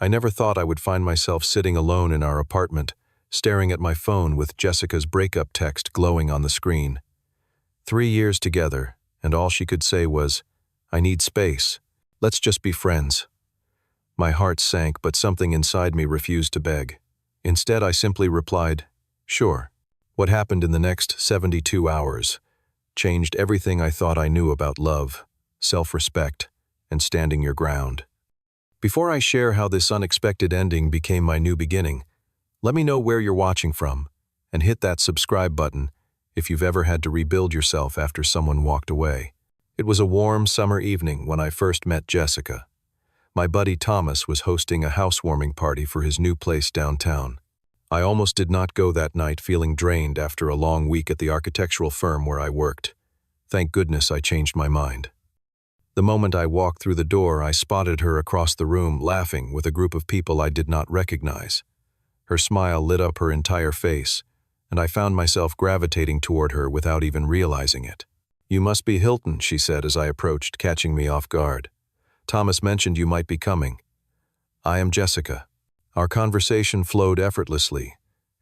I never thought I would find myself sitting alone in our apartment, staring at my phone with Jessica's breakup text glowing on the screen. 3 years together, and all she could say was, "I need space. Let's just be friends." My heart sank, but something inside me refused to beg. Instead, I simply replied, "Sure." What happened in the next 72 hours changed everything I thought I knew about love, self-respect, and standing your ground. Before I share how this unexpected ending became my new beginning, let me know where you're watching from, and hit that subscribe button if you've ever had to rebuild yourself after someone walked away. It was a warm summer evening when I first met Jessica. My buddy Thomas was hosting a housewarming party for his new place downtown. I almost did not go that night, feeling drained after a long week at the architectural firm where I worked. Thank goodness I changed my mind. The moment I walked through the door, I spotted her across the room, laughing with a group of people I did not recognize. Her smile lit up her entire face, and I found myself gravitating toward her without even realizing it. "You must be Hilton," she said as I approached, catching me off guard. "Thomas mentioned you might be coming." "I am Jessica." Our conversation flowed effortlessly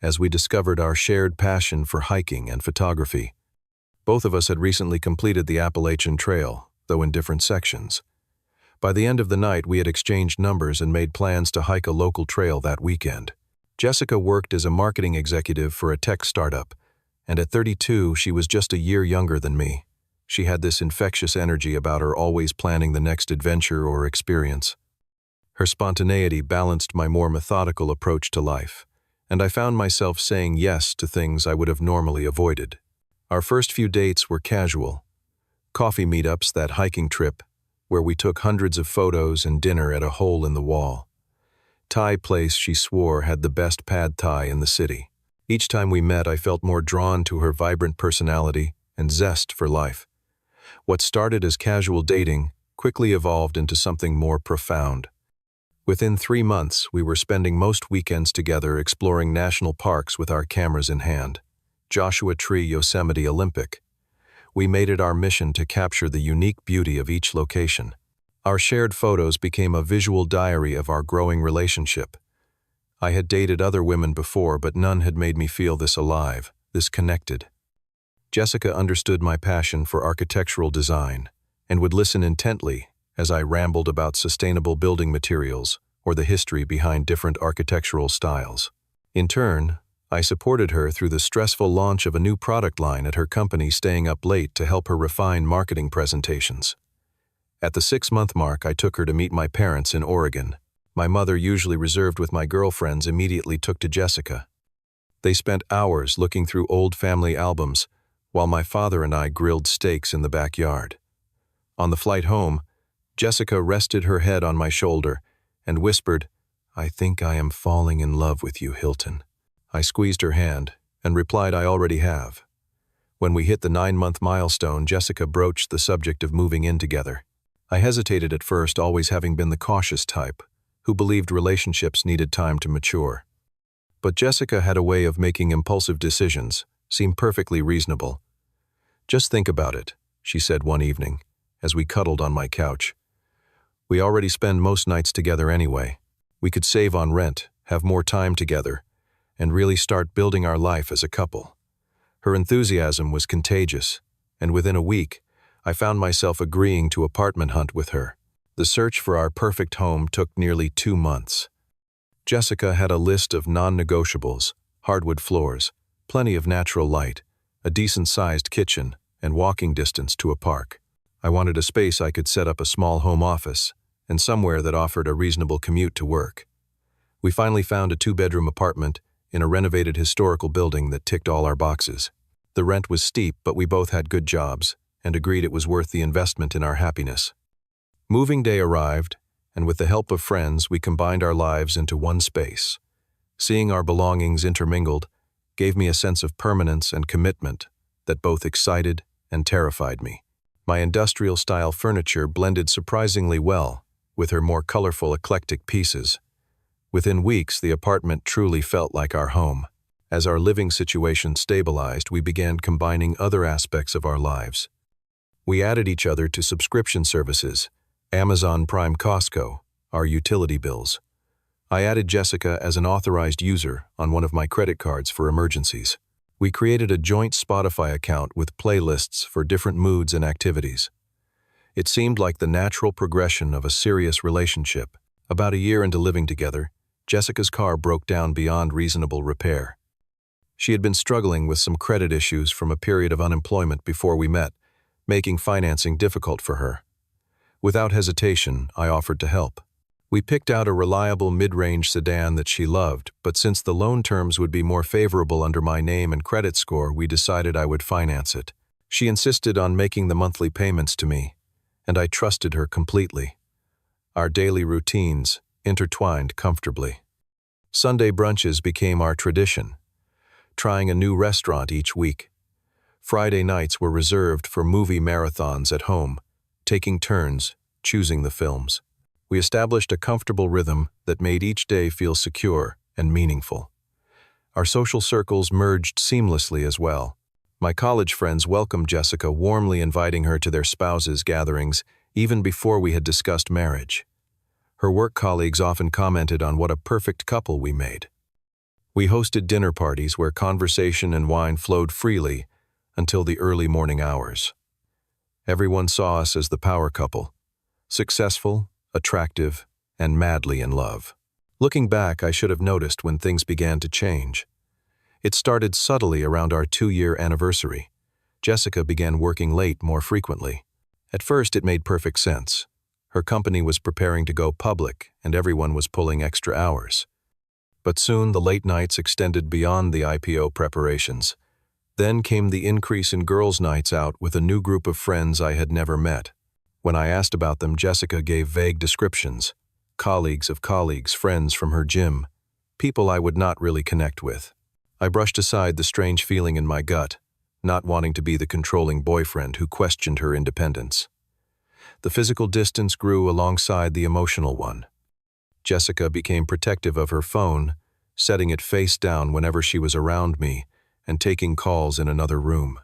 as we discovered our shared passion for hiking and photography. Both of us had recently completed the Appalachian Trail, though in different sections. By the end of the night, we had exchanged numbers and made plans to hike a local trail that weekend. Jessica worked as a marketing executive for a tech startup, and at 32, she was just a year younger than me. She had this infectious energy about her, always planning the next adventure or experience. Her spontaneity balanced my more methodical approach to life, and I found myself saying yes to things I would have normally avoided. Our first few dates were casual. Coffee meetups, that hiking trip, where we took hundreds of photos, and dinner at a hole in the wall. Thai place she swore had the best pad Thai in the city. Each time we met, I felt more drawn to her vibrant personality and zest for life. What started as casual dating quickly evolved into something more profound. Within 3 months, we were spending most weekends together exploring national parks with our cameras in hand. Joshua Tree, Yosemite, Olympic. We made it our mission to capture the unique beauty of each location. Our shared photos became a visual diary of our growing relationship. I had dated other women before, but none had made me feel this alive, this connected. Jessica understood my passion for architectural design and would listen intently as I rambled about sustainable building materials or the history behind different architectural styles. In turn, I supported her through the stressful launch of a new product line at her company, staying up late to help her refine marketing presentations. At the 6-month mark, I took her to meet my parents in Oregon. My mother, usually reserved with my girlfriends, immediately took to Jessica. They spent hours looking through old family albums, while my father and I grilled steaks in the backyard. On the flight home, Jessica rested her head on my shoulder and whispered, "I think I am falling in love with you, Hilton." I squeezed her hand and replied, "I already have." When we hit the 9-month milestone, Jessica broached the subject of moving in together. I hesitated at first, always having been the cautious type, who believed relationships needed time to mature. But Jessica had a way of making impulsive decisions seem perfectly reasonable. "Just think about it," she said one evening, as we cuddled on my couch. "We already spend most nights together anyway. We could save on rent, have more time together, and really start building our life as a couple." Her enthusiasm was contagious, and within a week, I found myself agreeing to apartment hunt with her. The search for our perfect home took nearly 2 months. Jessica had a list of non-negotiables: hardwood floors, plenty of natural light, a decent-sized kitchen, and walking distance to a park. I wanted a space I could set up a small home office, and somewhere that offered a reasonable commute to work. We finally found a 2-bedroom apartment in a renovated historical building that ticked all our boxes. The rent was steep, but we both had good jobs and agreed it was worth the investment in our happiness. Moving day arrived, and with the help of friends, we combined our lives into one space. Seeing our belongings intermingled gave me a sense of permanence and commitment that both excited and terrified me. My industrial-style furniture blended surprisingly well with her more colorful, eclectic pieces. Within weeks, the apartment truly felt like our home. As our living situation stabilized, we began combining other aspects of our lives. We added each other to subscription services, Amazon Prime, Costco, our utility bills. I added Jessica as an authorized user on one of my credit cards for emergencies. We created a joint Spotify account with playlists for different moods and activities. It seemed like the natural progression of a serious relationship. About a year into living together, Jessica's car broke down beyond reasonable repair. She had been struggling with some credit issues from a period of unemployment before we met, making financing difficult for her. Without hesitation, I offered to help. We picked out a reliable mid-range sedan that she loved, but since the loan terms would be more favorable under my name and credit score, we decided I would finance it. She insisted on making the monthly payments to me, and I trusted her completely. Our daily routines intertwined comfortably. Sunday brunches became our tradition, trying a new restaurant each week. Friday nights were reserved for movie marathons at home, taking turns choosing the films. We established a comfortable rhythm that made each day feel secure and meaningful. Our social circles merged seamlessly as well. My college friends welcomed Jessica, warmly inviting her to their spouses' gatherings even before we had discussed marriage. Her work colleagues often commented on what a perfect couple we made. We hosted dinner parties where conversation and wine flowed freely until the early morning hours. Everyone saw us as the power couple, successful, attractive, and madly in love. Looking back, I should have noticed when things began to change. It started subtly around our 2-year anniversary. Jessica began working late more frequently. At first, it made perfect sense. Her company was preparing to go public, and everyone was pulling extra hours. But soon, the late nights extended beyond the IPO preparations. Then came the increase in girls' nights out with a new group of friends I had never met. When I asked about them, Jessica gave vague descriptions. Colleagues of colleagues, friends from her gym, people I would not really connect with. I brushed aside the strange feeling in my gut, not wanting to be the controlling boyfriend who questioned her independence. The physical distance grew alongside the emotional one. Jessica became protective of her phone, setting it face down whenever she was around me and taking calls in another room.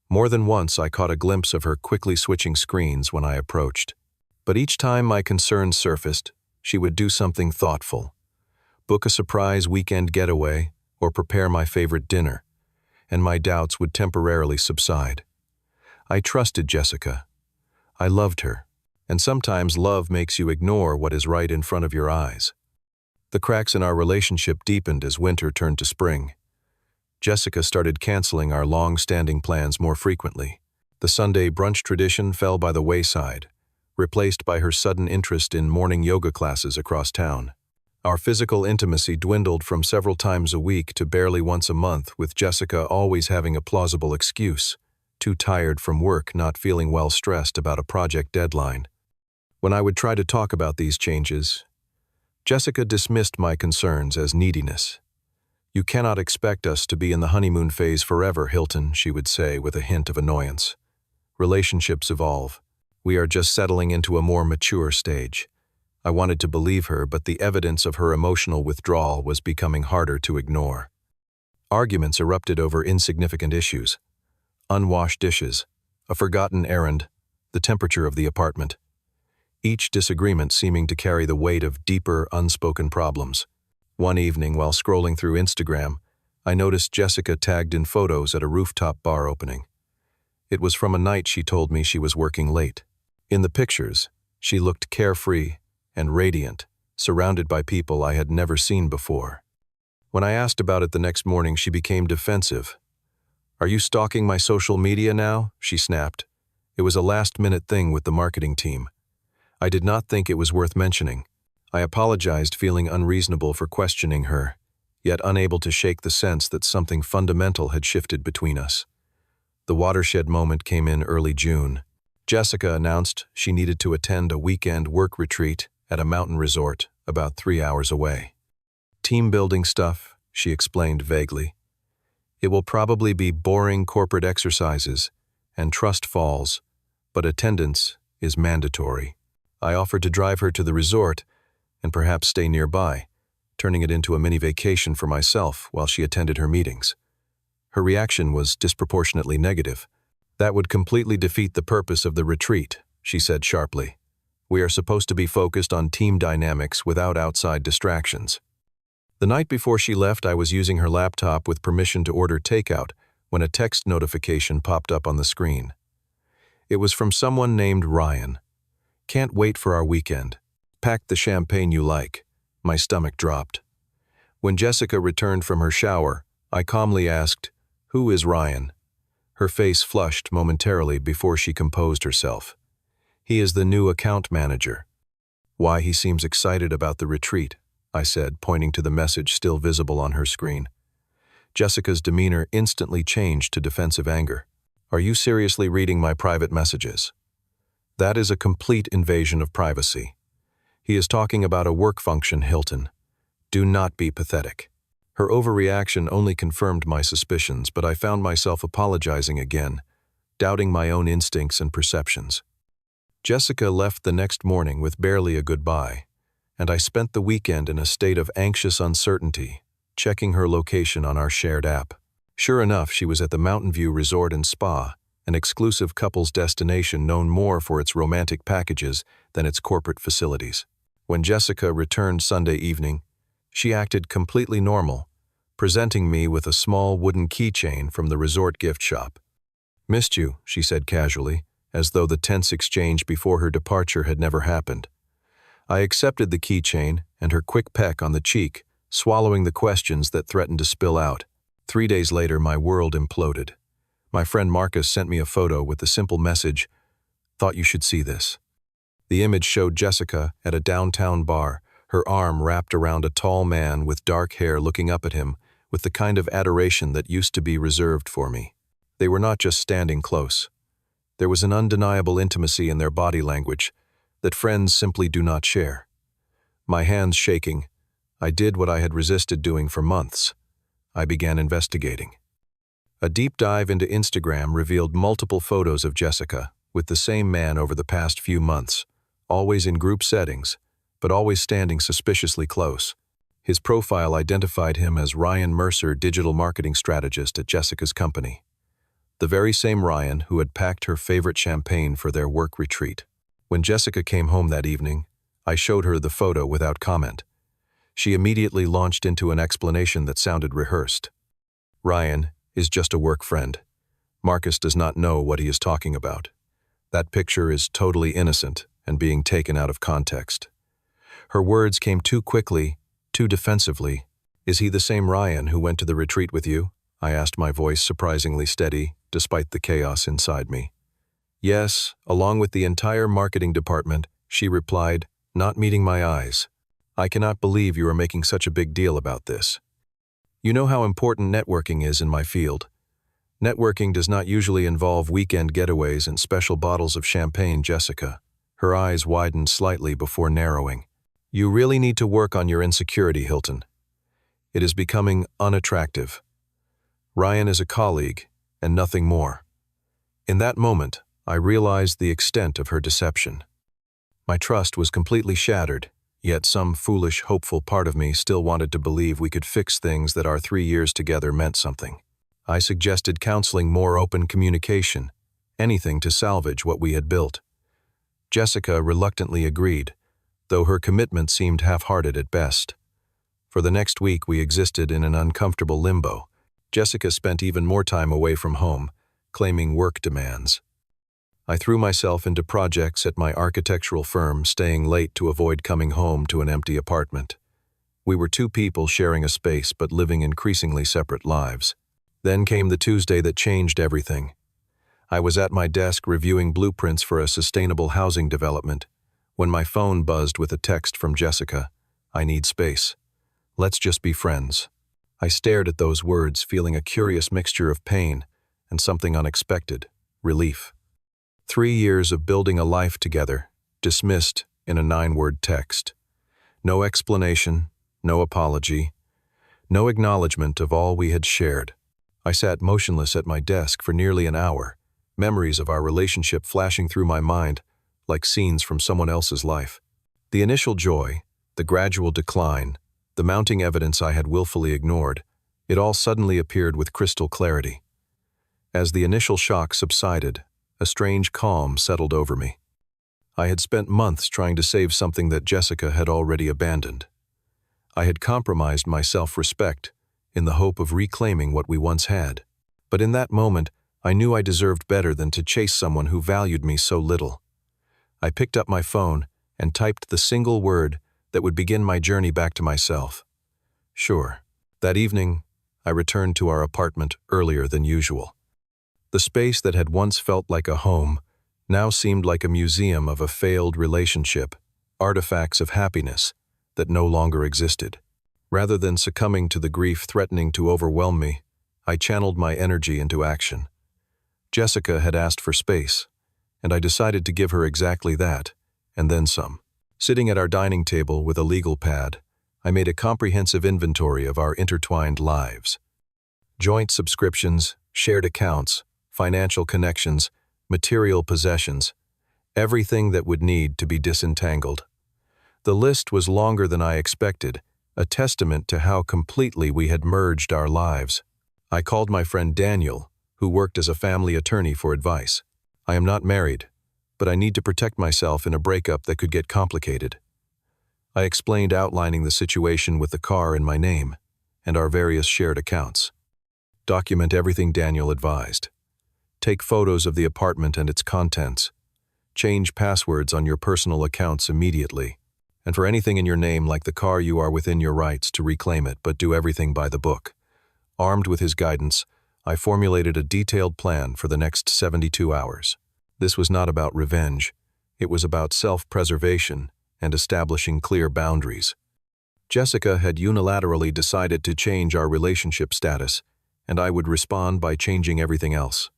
More than once, I caught a glimpse of her quickly switching screens when I approached. But each time my concerns surfaced, she would do something thoughtful. Book a surprise weekend getaway or prepare my favorite dinner, and my doubts would temporarily subside. I trusted Jessica. I loved her, and sometimes love makes you ignore what is right in front of your eyes. The cracks in our relationship deepened as winter turned to spring. Jessica started canceling our long-standing plans more frequently. The Sunday brunch tradition fell by the wayside, replaced by her sudden interest in morning yoga classes across town. Our physical intimacy dwindled from several times a week to barely once a month, with Jessica always having a plausible excuse: too tired from work, not feeling well, stressed about a project deadline. When I would try to talk about these changes, Jessica dismissed my concerns as neediness. "You cannot expect us to be in the honeymoon phase forever, Hilton," she would say with a hint of annoyance. "Relationships evolve. We are just settling into a more mature stage." I wanted to believe her, but the evidence of her emotional withdrawal was becoming harder to ignore. Arguments erupted over insignificant issues: unwashed dishes, a forgotten errand, the temperature of the apartment. Each disagreement seeming to carry the weight of deeper, unspoken problems. One evening, while scrolling through Instagram, I noticed Jessica tagged in photos at a rooftop bar opening. It was from a night she told me she was working late. In the pictures, she looked carefree and radiant, surrounded by people I had never seen before. When I asked about it the next morning, she became defensive. "Are you stalking my social media now?" she snapped. It was a last-minute thing with the marketing team. I did not think it was worth mentioning. I apologized, feeling unreasonable for questioning her, yet unable to shake the sense that something fundamental had shifted between us. The watershed moment came in early June. Jessica announced she needed to attend a weekend work retreat at a mountain resort about 3 hours away. "Team-building stuff," she explained vaguely. "It will probably be boring corporate exercises and trust falls, but attendance is mandatory." I offered to drive her to the resort and perhaps stay nearby, turning it into a mini vacation for myself while she attended her meetings. Her reaction was disproportionately negative. "That would completely defeat the purpose of the retreat," she said sharply. We are supposed to be focused on team dynamics without outside distractions. The night before she left, I was using her laptop with permission to order takeout when a text notification popped up on the screen. It was from someone named Ryan. "Can't wait for our weekend. Pack the champagne you like." My stomach dropped. When Jessica returned from her shower, I calmly asked, "Who is Ryan?" Her face flushed momentarily before she composed herself. "He is the new account manager." "Why, he seems excited about the retreat," I said, pointing to the message still visible on her screen. Jessica's demeanor instantly changed to defensive anger. "Are you seriously reading my private messages? That is a complete invasion of privacy. He is talking about a work function, Hilton. Do not be pathetic." Her overreaction only confirmed my suspicions, but I found myself apologizing again, doubting my own instincts and perceptions. Jessica left the next morning with barely a goodbye, and I spent the weekend in a state of anxious uncertainty, checking her location on our shared app. Sure enough, she was at the Mountain View Resort and Spa, an exclusive couples destination known more for its romantic packages than its corporate facilities. When Jessica returned Sunday evening, she acted completely normal, presenting me with a small wooden keychain from the resort gift shop. "Missed you," she said casually, as though the tense exchange before her departure had never happened. I accepted the keychain and her quick peck on the cheek, swallowing the questions that threatened to spill out. 3 days later, my world imploded. My friend Marcus sent me a photo with the simple message, "Thought you should see this." The image showed Jessica at a downtown bar, her arm wrapped around a tall man with dark hair looking up at him with the kind of adoration that used to be reserved for me. They were not just standing close. There was an undeniable intimacy in their body language that friends simply do not share. My hands shaking, I did what I had resisted doing for months. I began investigating. A deep dive into Instagram revealed multiple photos of Jessica with the same man over the past few months, always in group settings, but always standing suspiciously close. His profile identified him as Ryan Mercer, digital marketing strategist at Jessica's company. The very same Ryan who had packed her favorite champagne for their work retreat. When Jessica came home that evening, I showed her the photo without comment. She immediately launched into an explanation that sounded rehearsed. "Ryan is just a work friend. Marcus does not know what he is talking about. That picture is totally innocent and being taken out of context." Her words came too quickly, too defensively. "Is he the same Ryan who went to the retreat with you?" I asked, my voice surprisingly steady, despite the chaos inside me. "Yes, along with the entire marketing department," she replied, not meeting my eyes. "I cannot believe you are making such a big deal about this. You know how important networking is in my field. Networking does not usually involve weekend getaways and special bottles of champagne." Jessica. Her eyes widened slightly before narrowing. "You really need to work on your insecurity, Hilton. It is becoming unattractive. Ryan is a colleague, and nothing more." In that moment, I realized the extent of her deception. My trust was completely shattered, yet some foolish, hopeful part of me still wanted to believe we could fix things, that our 3 years together meant something. I suggested counseling, more open communication, anything to salvage what we had built. Jessica reluctantly agreed, though her commitment seemed half-hearted at best. For the next week, we existed in an uncomfortable limbo. Jessica spent even more time away from home, claiming work demands. I threw myself into projects at my architectural firm, staying late to avoid coming home to an empty apartment. We were two people sharing a space but living increasingly separate lives. Then came the Tuesday that changed everything. I was at my desk reviewing blueprints for a sustainable housing development when my phone buzzed with a text from Jessica. "I need space. Let's just be friends." I stared at those words, feeling a curious mixture of pain and something unexpected, relief. 3 years of building a life together, dismissed in a 9-word text. No explanation, no apology, no acknowledgement of all we had shared. I sat motionless at my desk for nearly an hour, memories of our relationship flashing through my mind like scenes from someone else's life. The initial joy, the gradual decline, the mounting evidence I had willfully ignored, it all suddenly appeared with crystal clarity. As the initial shock subsided, a strange calm settled over me. I had spent months trying to save something that Jessica had already abandoned. I had compromised my self-respect in the hope of reclaiming what we once had. But in that moment, I knew I deserved better than to chase someone who valued me so little. I picked up my phone and typed the single word that would begin my journey back to myself. Sure. That evening, I returned to our apartment earlier than usual. The space that had once felt like a home now seemed like a museum of a failed relationship, artifacts of happiness that no longer existed. Rather than succumbing to the grief threatening to overwhelm me, I channeled my energy into action. Jessica had asked for space, and I decided to give her exactly that, and then some. Sitting at our dining table with a legal pad, I made a comprehensive inventory of our intertwined lives. Joint subscriptions, shared accounts, financial connections, material possessions, everything that would need to be disentangled. The list was longer than I expected, a testament to how completely we had merged our lives. I called my friend Daniel, who worked as a family attorney, for advice. I am not married, but I need to protect myself in a breakup that could get complicated. I explained, outlining the situation with the car in my name and our various shared accounts. Document everything, Daniel advised. Take photos of the apartment and its contents. Change passwords on your personal accounts immediately. And for anything in your name like the car, you are within your rights to reclaim it, but do everything by the book. Armed with his guidance, I formulated a detailed plan for the next 72 hours. This was not about revenge. It was about self-preservation and establishing clear boundaries. Jessica had unilaterally decided to change our relationship status, and I would respond by changing everything else.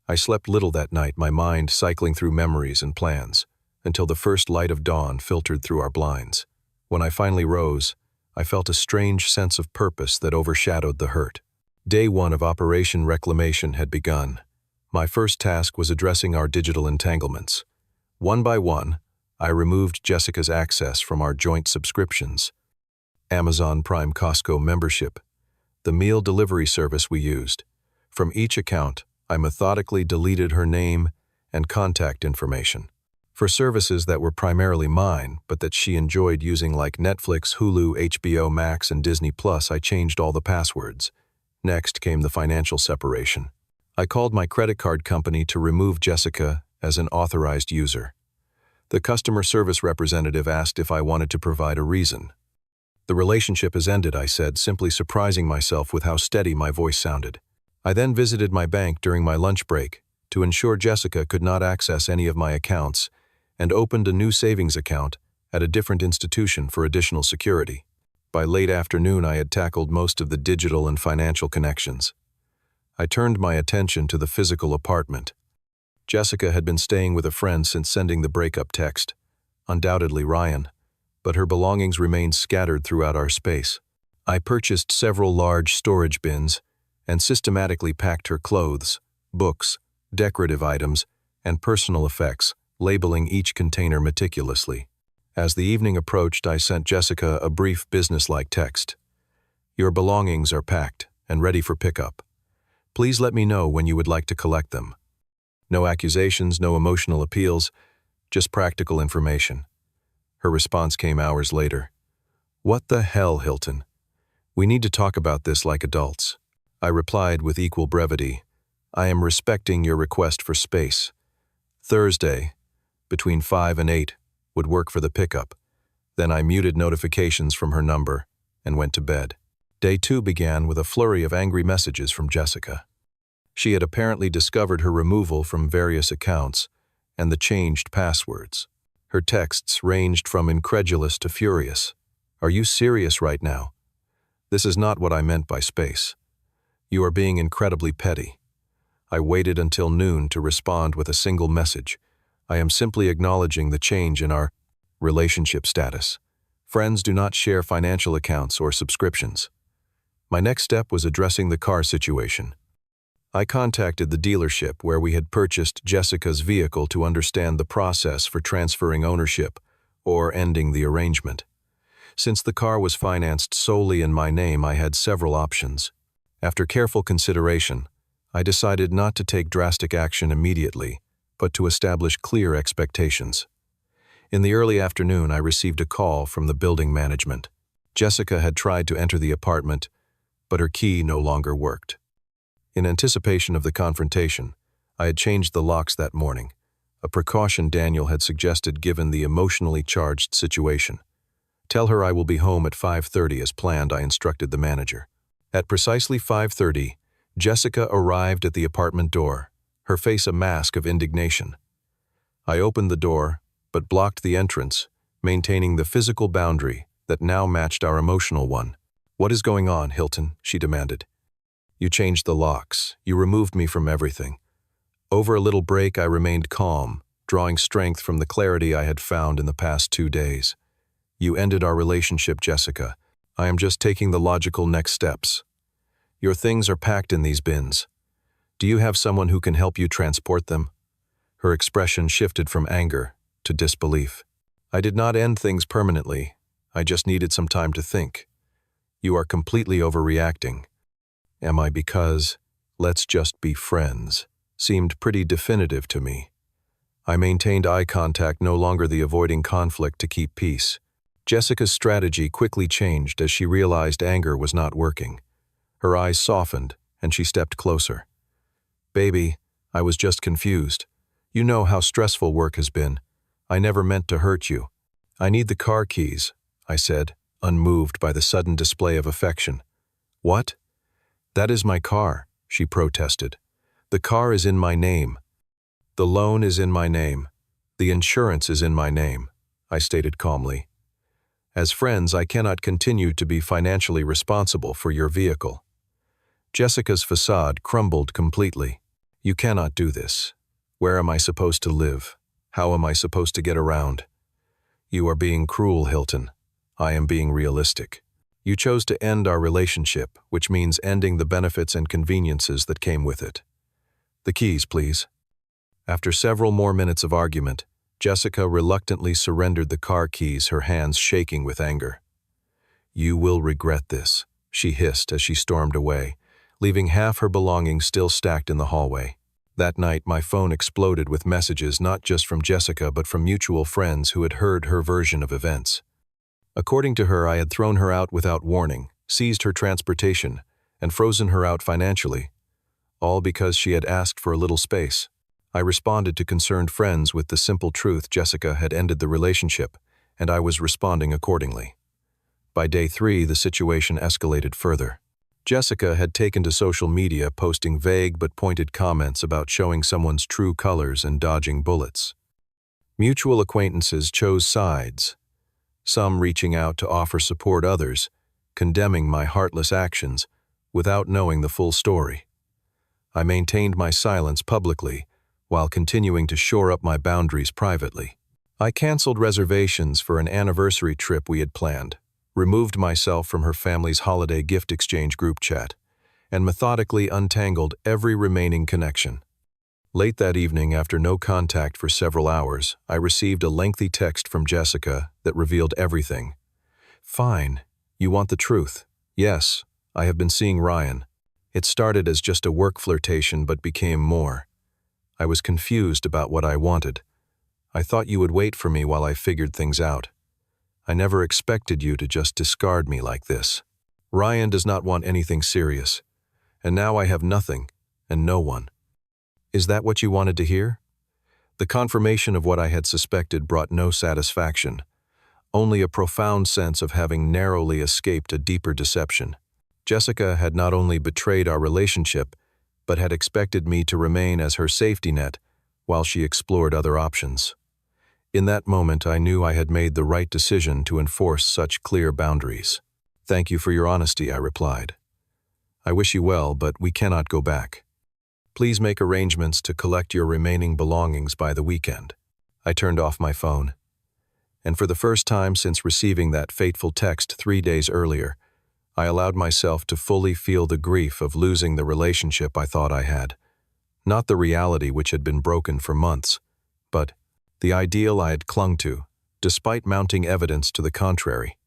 I slept little that night, my mind cycling through memories and plans, until the first light of dawn filtered through our blinds. When I finally rose, I felt a strange sense of purpose that overshadowed the hurt. Day 1 of Operation Reclamation had begun. My first task was addressing our digital entanglements. One by one, I removed Jessica's access from our joint subscriptions, Amazon Prime, Costco membership, the meal delivery service we used. From each account, I methodically deleted her name and contact information. For services that were primarily mine, but that she enjoyed using, like Netflix, Hulu, HBO Max, and Disney Plus, I changed all the passwords. Next came the financial separation. I called my credit card company to remove Jessica as an authorized user. The customer service representative asked if I wanted to provide a reason. The relationship has ended, I said, simply surprising myself with how steady my voice sounded. I then visited my bank during my lunch break to ensure Jessica could not access any of my accounts, and opened a new savings account at a different institution for additional security. By late afternoon, I had tackled most of the digital and financial connections. I turned my attention to the physical apartment. Jessica had been staying with a friend since sending the breakup text, undoubtedly Ryan, but her belongings remained scattered throughout our space. I purchased several large storage bins and systematically packed her clothes, books, decorative items, and personal effects, labeling each container meticulously. As the evening approached, I sent Jessica a brief businesslike text. Your belongings are packed and ready for pickup. Please let me know when you would like to collect them. No accusations, no emotional appeals, just practical information. Her response came hours later. What the hell, Hilton? We need to talk about this like adults. I replied with equal brevity. I am respecting your request for space. Thursday, between 5 and 8, would work for the pickup. Then I muted notifications from her number and went to bed. Day 2 began with a flurry of angry messages from Jessica. She had apparently discovered her removal from various accounts and the changed passwords. Her texts ranged from incredulous to furious. Are you serious right now? This is not what I meant by space. You are being incredibly petty. I waited until noon to respond with a single message. I am simply acknowledging the change in our relationship status. Friends do not share financial accounts or subscriptions. My next step was addressing the car situation. I contacted the dealership where we had purchased Jessica's vehicle to understand the process for transferring ownership or ending the arrangement. Since the car was financed solely in my name, I had several options. After careful consideration, I decided not to take drastic action immediately, but to establish clear expectations. In the early afternoon, I received a call from the building management. Jessica had tried to enter the apartment, but her key no longer worked. In anticipation of the confrontation, I had changed the locks that morning, a precaution Daniel had suggested given the emotionally charged situation. "Tell her I will be home at 5:30 as planned," I instructed the manager. At precisely 5:30, Jessica arrived at the apartment door, her face a mask of indignation. I opened the door, but blocked the entrance, maintaining the physical boundary that now matched our emotional one. "What is going on, Hilton?" she demanded. "You changed the locks. You removed me from everything." Over a little break, I remained calm, drawing strength from the clarity I had found in the past 2 days. "You ended our relationship, Jessica. I am just taking the logical next steps. Your things are packed in these bins. Do you have someone who can help you transport them?" Her expression shifted from anger to disbelief. "I did not end things permanently. I just needed some time to think. You are completely overreacting." "Am I? Because let's just be friends" seemed pretty definitive to me. I maintained eye contact, no longer the avoiding conflict to keep peace. Jessica's strategy quickly changed as she realized anger was not working. Her eyes softened, and she stepped closer. "Baby, I was just confused. You know how stressful work has been. I never meant to hurt you." "I need the car keys," I said, unmoved by the sudden display of affection. "What?" "That is my car," she protested. "The car is in my name. The loan is in my name. The insurance is in my name," I stated calmly. "As friends, I cannot continue to be financially responsible for your vehicle." Jessica's facade crumbled completely. "You cannot do this. Where am I supposed to live? How am I supposed to get around?" "You are being cruel, Hilton. I am being realistic. You chose to end our relationship, which means ending the benefits and conveniences that came with it. The keys, please." After several more minutes of argument, Jessica reluctantly surrendered the car keys, her hands shaking with anger. "You will regret this," she hissed as she stormed away, leaving half her belongings still stacked in the hallway. That night, my phone exploded with messages not just from Jessica but from mutual friends who had heard her version of events. According to her, I had thrown her out without warning, seized her transportation, and frozen her out financially, all because she had asked for a little space. I responded to concerned friends with the simple truth: Jessica had ended the relationship, and I was responding accordingly. By day 3, the situation escalated further. Jessica had taken to social media, posting vague but pointed comments about showing someone's true colors and dodging bullets. Mutual acquaintances chose sides, some reaching out to offer support, others condemning my heartless actions without knowing the full story. I maintained my silence publicly while continuing to shore up my boundaries privately. I canceled reservations for an anniversary trip we had planned, removed myself from her family's holiday gift exchange group chat, and methodically untangled every remaining connection. Late that evening, after no contact for several hours, I received a lengthy text from Jessica that revealed everything. "Fine. You want the truth? Yes, I have been seeing Ryan. It started as just a work flirtation but became more. I was confused about what I wanted. I thought you would wait for me while I figured things out. I never expected you to just discard me like this. Ryan does not want anything serious, and now I have nothing and no one." Is that what you wanted to hear? The confirmation of what I had suspected brought no satisfaction, only a profound sense of having narrowly escaped a deeper deception. Jessica had not only betrayed our relationship, but had expected me to remain as her safety net while she explored other options. In that moment, I knew I had made the right decision to enforce such clear boundaries. "Thank you for your honesty," I replied. "I wish you well, but we cannot go back. Please make arrangements to collect your remaining belongings by the weekend." I turned off my phone. And for the first time since receiving that fateful text 3 days earlier, I allowed myself to fully feel the grief of losing the relationship I thought I had. Not the reality which had been broken for months, but the ideal I had clung to, despite mounting evidence to the contrary.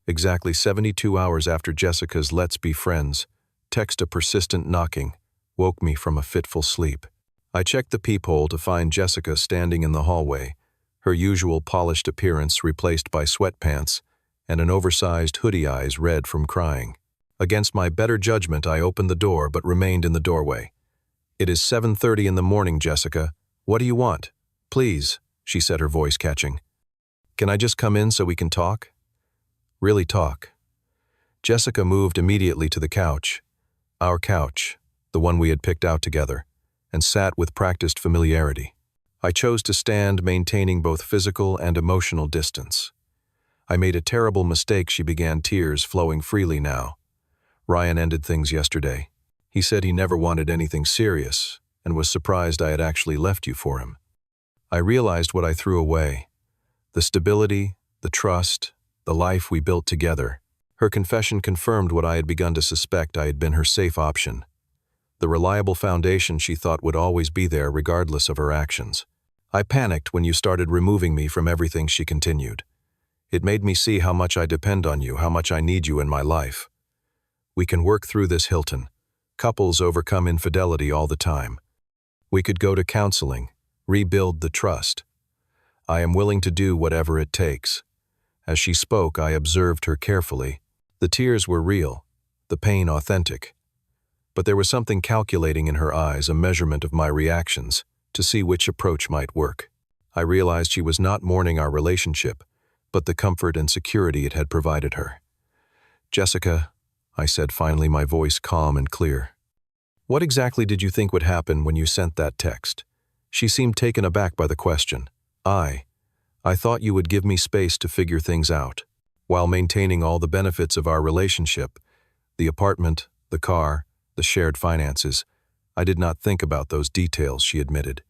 Exactly 72 hours after Jessica's "let's be friends" text, a persistent knocking woke me from a fitful sleep. I checked the peephole to find Jessica standing in the hallway, her usual polished appearance replaced by sweatpants and an oversized hoodie, eyes red from crying. Against my better judgment, I opened the door but remained in the doorway. "It is 7:30 in the morning, Jessica. What do you want?" "Please," she said, her voice catching. "Can I just come in so we can talk?" "Really talk?" Jessica moved immediately to the couch, our couch, the one we had picked out together, and sat with practiced familiarity. I chose to stand, maintaining both physical and emotional distance. "I made a terrible mistake," she began, tears flowing freely now. "Ryan ended things yesterday. He said he never wanted anything serious and was surprised I had actually left you for him." I realized what I threw away: the stability, the trust, the life we built together. Her confession confirmed what I had begun to suspect. I had been her safe option, the reliable foundation she thought would always be there regardless of her actions. "I panicked when you started removing me from everything," she continued. "It made me see how much I depend on you, how much I need you in my life. We can work through this, Hilton. Couples overcome infidelity all the time. We could go to counseling, rebuild the trust. I am willing to do whatever it takes." As she spoke, I observed her carefully. The tears were real, the pain authentic. But there was something calculating in her eyes, a measurement of my reactions, to see which approach might work. I realized she was not mourning our relationship, but the comfort and security it had provided her. "Jessica," I said finally, my voice calm and clear, "what exactly did you think would happen when you sent that text?" She seemed taken aback by the question. I thought you would give me space to figure things out, while maintaining all the benefits of our relationship, the apartment, the car, the shared finances. I did not think about those details," she admitted.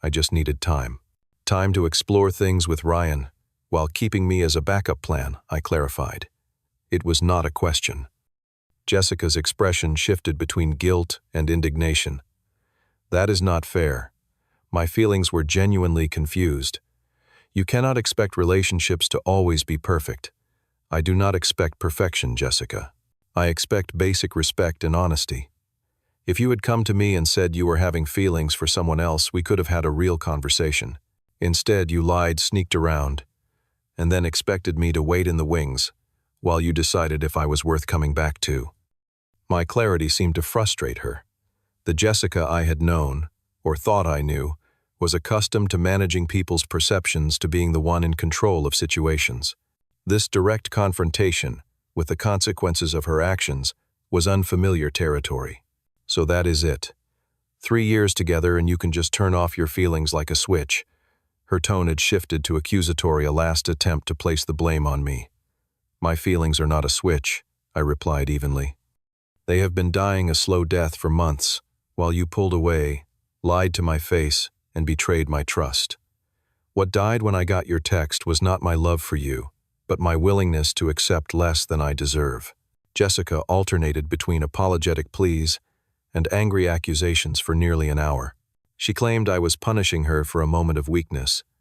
"I just needed time. Time to explore things with Ryan, while keeping me as a backup plan," I clarified. It was not a question. Jessica's expression shifted between guilt and indignation. "That is not fair." My feelings were genuinely confused. "You cannot expect relationships to always be perfect." "I do not expect perfection, Jessica. I expect basic respect and honesty. If you had come to me and said you were having feelings for someone else, we could have had a real conversation. Instead, you lied, sneaked around, and then expected me to wait in the wings while you decided if I was worth coming back to." My clarity seemed to frustrate her. The Jessica I had known, or thought I knew, was accustomed to managing people's perceptions, to being the one in control of situations. This direct confrontation with the consequences of her actions was unfamiliar territory. "So that is it. 3 years together and you can just turn off your feelings like a switch." Her tone had shifted to accusatory, a last attempt to place the blame on me. "My feelings are not a switch," I replied evenly. "They have been dying a slow death for months, while you pulled away, lied to my face, and betrayed my trust. What died when I got your text was not my love for you, but my willingness to accept less than I deserve." Jessica alternated between apologetic pleas and angry accusations for nearly an hour. She claimed I was punishing her for a moment of weakness,